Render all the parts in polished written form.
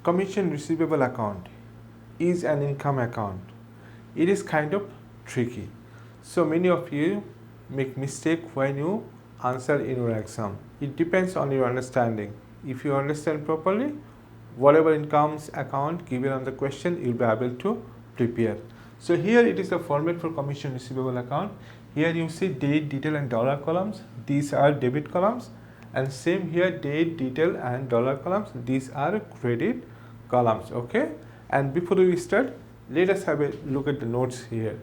commission receivable account is an income account. It is kind of tricky. So many of you make mistake when you answer in your exam. It depends on your understanding. If you understand properly, whatever incomes account given on the question, you'll be able to prepare. So here it is the format for commission receivable account. Here you see date, detail and dollar columns. These are debit columns, and same here date, detail and dollar columns. These are credit columns. Okay, and before we start, let us have a look at the notes here.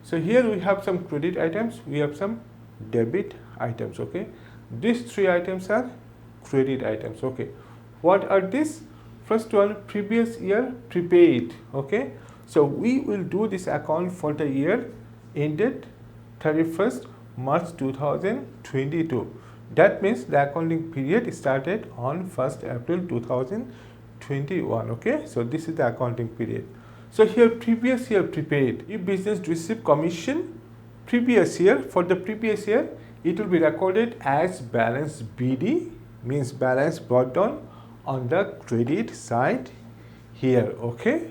So here we have some credit items, we have some debit items. Okay, these three items are credit items. Okay, what are these? First one, previous year prepaid. Okay, so we will do this account for the year ended 31st March 2022. That means the accounting period started on 1st April 2021. Okay, so this is the accounting period. So here previous year prepaid, if business received commission previous year, for the previous year it will be recorded as balance BD, means balance brought down on the credit side here. Okay,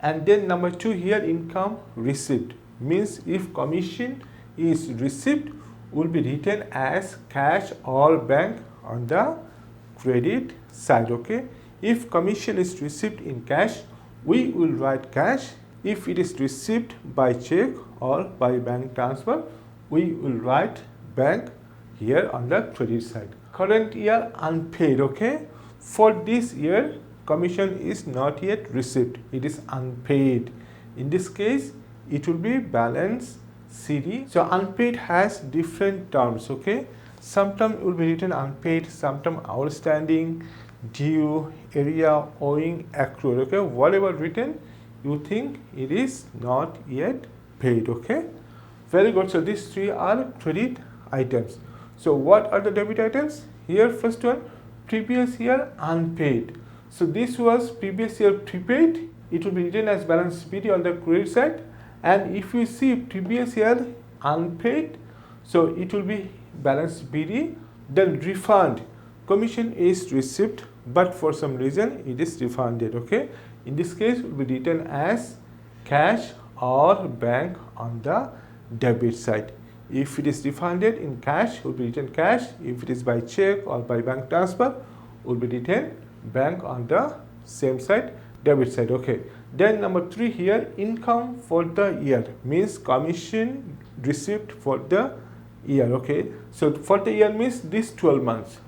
and then number 2 here, income received, means if commission is received will be written as cash or bank on the credit side. Okay, if commission is received in cash, we will write cash. If it is received by check or by bank transfer, we will write bank here on the credit side. Current year unpaid. Okay, for this year commission is not yet received, it is unpaid. In this case it will be balance CD. So unpaid has different terms. Okay, sometime will be written unpaid, sometime outstanding, due, area, owing, accrued. Okay, whatever written, you think it is not yet paid. Okay, very good. So these three are credit items. So what are the debit items? Here first one, previous year unpaid. So this was previous year prepaid, it will be written as balance BD on the credit side. And if you see previous year unpaid, so it will be balance BD. Then refund, commission is received but for some reason it is refunded. Okay, in this case it will be written as cash or bank on the debit side. If it is refunded in cash, it will be written cash. If it is by check or by bank transfer, it will be written bank on the same side, debit side. Okay, then number 3 here, income for the year, means commission received for the year. Okay, so for the year means this 12 months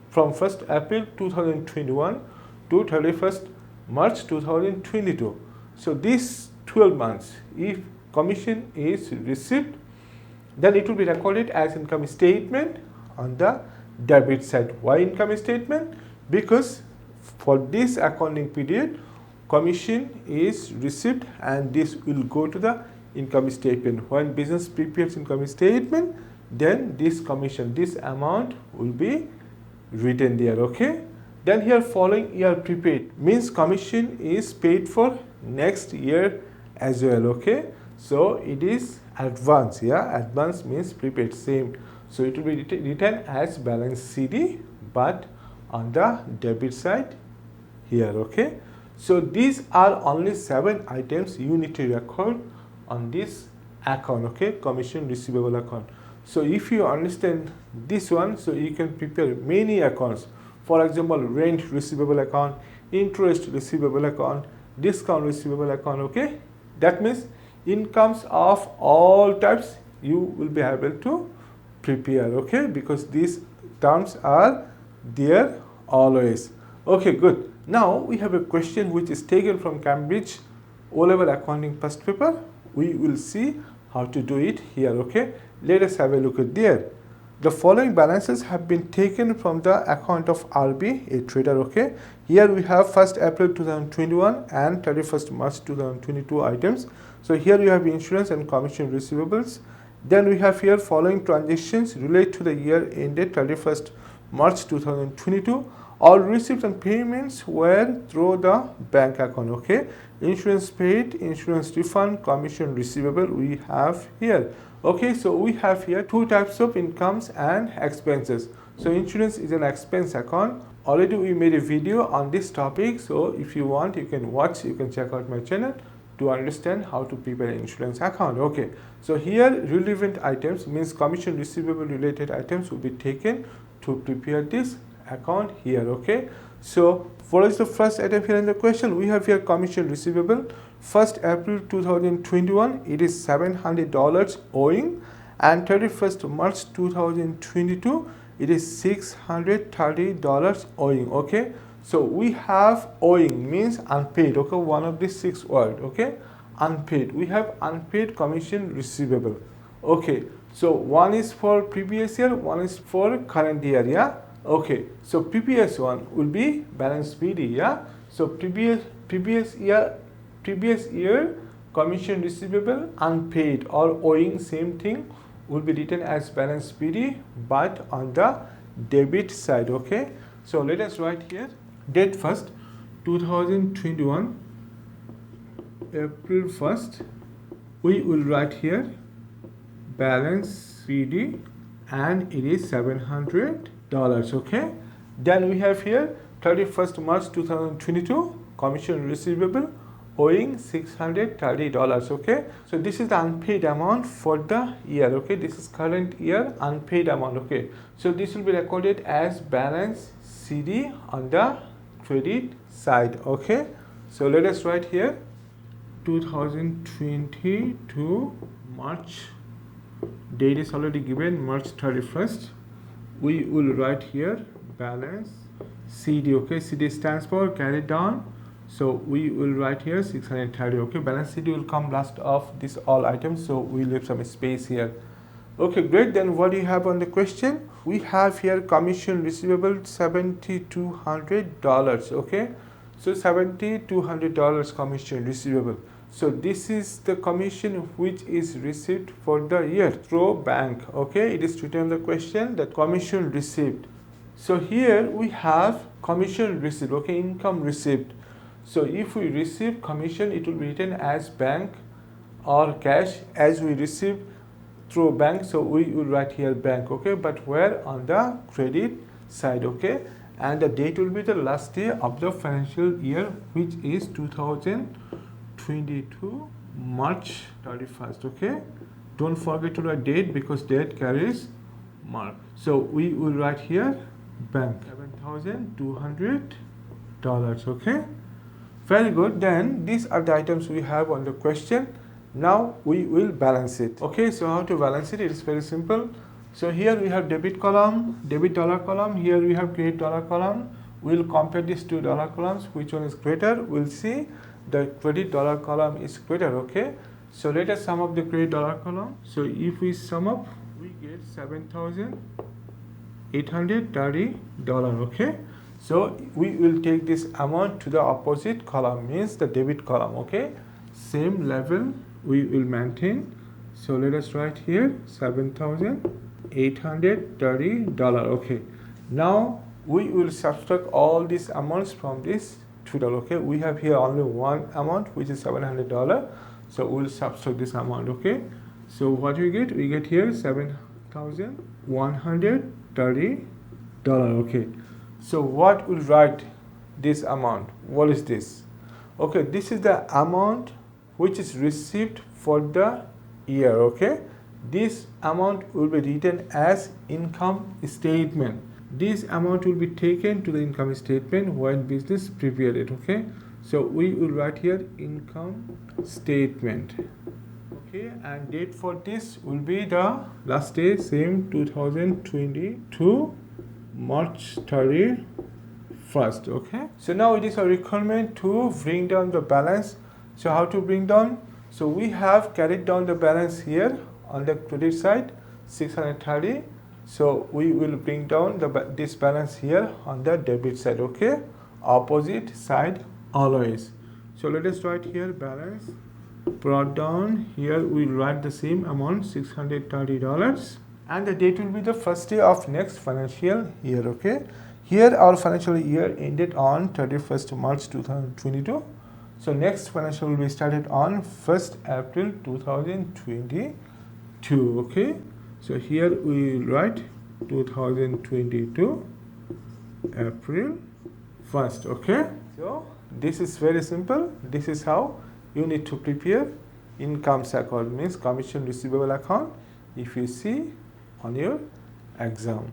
from 1st April 2021 to 31st March 2022. So these 12 months, if commission is received, then it will be recorded as income statement on the debit side. Why income statement? Because for this accounting period commission is received and this will go to the income statement. When business prepares income statement, then this commission, this amount will be written there. Okay, then here following year prepaid, means commission is paid for next year as well. Okay, so it is advance. Yeah, advance means prepaid, same. So it will be written as balance CD but on the debit side here. Okay, so these are only 7 items you need to record on this account. Okay, commission receivable account. So if you understand this one, so you can prepare many accounts. For example, rent receivable account, interest receivable account, discount receivable account. Okay, that means incomes of all types you will be able to prepare. Okay, because these terms are there always. Okay, good. Now we have a question which is taken from Cambridge O-level accounting past paper. We will see how to do it here. Okay, let us have a look at there. The following balances have been taken from the account of RB, a trader. Okay, here we have 1st April 2021 and 31st March 2022 items. So here we have insurance and commission receivables. Then we have here following transactions relate to the year ended 31st March 2022. All receipts and payments were through the bank account. Okay, insurance paid, insurance refund, commission receivable we have here. Okay, so we have here 2 types of incomes and expenses. So insurance is an expense account, Already we made a video on this topic, so if you want you can watch, you can check out my channel to understand how to prepare an insurance account. Okay, so here relevant items means commission receivable related items will be taken to prepare this account here. Okay, so what is the first item here in the question? We have here commission receivable 1st April 2021, it is $700 owing, and 31st March 2022 it is $630 owing. Okay, so we have owing means unpaid. Okay, one of these 6 words. Okay, unpaid, we have unpaid commission receivable. Okay, so one is for previous year, one is for current year. Yeah, okay, so previous one will be balance PD. Yeah, so previous year commission receivable unpaid or owing, same thing, will be written as balance PD but on the debit side. Okay, so let us write here date 1st 2021 April 1st, we will write here balance PD and it is $700. Okay, then we have here 31st March 2022 commission receivable owing $630. Okay, so this is the unpaid amount for the year. Okay, this is current year unpaid amount. Okay, so this will be recorded as balance CD on the credit side. Okay, so let us write here 2022 March, date is already given, March 31st, we will write here balance CD. Okay, CD stands for carried down, so we will write here 630. Okay, balance CD will come last of this all items, so we leave some space here. Okay, great. Then what do you have on the question? We have here commission receivable $7,200. Okay, so $7,200 commission receivable. So this is the commission which is received for the year through bank. Okay, it is written in the question that commission received. So here we have commission received. Okay, income received. So if we receive commission, it will be written as bank or cash. As we receive through bank, so we will write here bank. Okay, but where? On the credit side. Okay, and the date will be the last day of the financial year, which is 2022 March 31st. Okay, don't forget to write date because date carries mark. So we will write here bank $7,200. Okay, very good. Then these are the items we have on the question. Now we will balance it. Okay, so how to balance it? It is very simple. So here we have debit column, debit dollar column. Here we have credit dollar column. We'll compare these two dollar columns. Which one is greater? We'll see the credit dollar column is greater. Okay, so let us sum up the credit dollar column. So if we sum up, we get $7,830. Okay, so we will take this amount to the opposite column, means the debit column. Okay, same level we will maintain. So let us write here $7,830. Okay, now we will subtract all these amounts from this total. Okay, we have here only one amount, which is $700, so we will subtract this amount. Okay, so what we get? We get here $7,130. Okay, so what will write this amount? What is this? Okay, this is the amount which is received for the year. Okay, this amount will be written as income statement. This amount will be taken to the income statement when business prepared it. Okay, so we will write here income statement. Okay, and date for this will be the last day, same 2022 March 31st. Okay, so now it is a requirement to bring down the balance. So how to bring down? So we have carried down the balance here on the credit side 630. So we will bring down this balance here on the debit side. Okay, opposite side always. So let us write here balance brought down. Here we will write the same amount, $630, and the date will be the first day of next financial year. Okay, here our financial year ended on 31st March 2022. So next financial will be started on 1st April 2022. Okay, so here we will write 2022 April 1st. Okay, so this is very simple. This is how you need to prepare incomes account, means commission receivable account, if you see on your exam.